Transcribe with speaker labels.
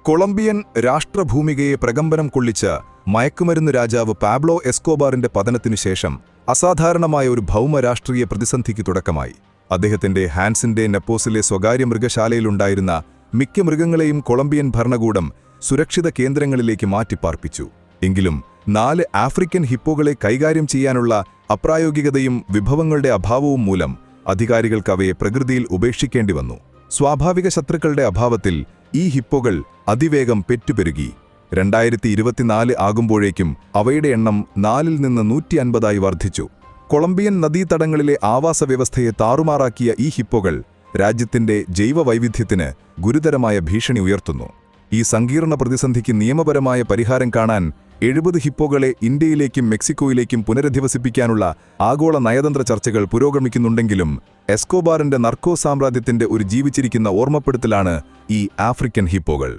Speaker 1: Colombian രാഷ്ട്രഭൂമികയെ പ്രകമ്പനം കൊള്ളിച്ച മയക്കുമരുന്ന് രാജാവ് പാബ്ലോ എസ്കോബാറിന്റെ പതനത്തിനുശേഷം അസാധാരണമായ ഒരു ഭൗമരാഷ്ട്രീയ പ്രതിസന്ധിക്ക് തുടക്കമായി. അദ്ദേഹത്തിന്റെ ഹാൻസിന്റെ നെപ്പോസിലെ സ്വകാര്യ മൃഗശാലയിലുണ്ടായിരുന്ന മിക്ക മൃഗങ്ങളെയും കൊളംബിയൻ ഭരണകൂടം സുരക്ഷിത കേന്ദ്രങ്ങളിലേക്ക് മാറ്റിപ്പാർപ്പിച്ചു. എങ്കിലും 4 ആഫ്രിക്കൻ ഹിപ്പോകളെ കൈകാര്യം ചെയ്യാനുള്ള അപ്രായോഗികതയും വിഭവങ്ങളുടെ അഭാവവും മൂലം അധികാരികൾക്ക് അവയെ പ്രകൃതിയിൽ ഉപേക്ഷിക്കേണ്ടി വന്നു. സ്വാഭാവിക ശത്രുക്കളുടെ അഭാവത്തിൽ ഈ ഹിപ്പോകൾ അതിവേഗം പെറ്റുപെരുകി. 2024 ആകുമ്പോഴേക്കും അവയുടെ എണ്ണം 4-ൽ നിന്ന് 150 വർദ്ധിച്ചു. കൊളംബിയൻ നദീതടങ്ങളിലെ ആവാസവ്യവസ്ഥയെ താറുമാറാക്കിയ ഈ ഹിപ്പോകൾ രാജ്യത്തിന്റെ ജൈവവൈവിധ്യത്തിന് ഗുരുതരമായ ഭീഷണി ഉയർത്തുന്നു. ഈ സങ്കീർണ പ്രതിസന്ധിക്ക് നിയമപരമായ പരിഹാരം കാണാൻ 70 ഹിപ്പോകളെ ഇന്ത്യയിലേക്കും മെക്സിക്കോയിലേക്കും പുനരധിവസിപ്പിക്കാനുള്ള ആഗോള നയതന്ത്ര ചർച്ചകൾ പുരോഗമിക്കുന്നുണ്ടെങ്കിലും എസ്കോബാറിന്റെ നർക്കോ സാമ്രാജ്യത്തിന്റെ ഒരു ജീവിച്ചിരിക്കുന്ന ഓർമ്മപ്പെടുത്തലാണ് ഈ ആഫ്രിക്കൻ ഹിപ്പോകൾ.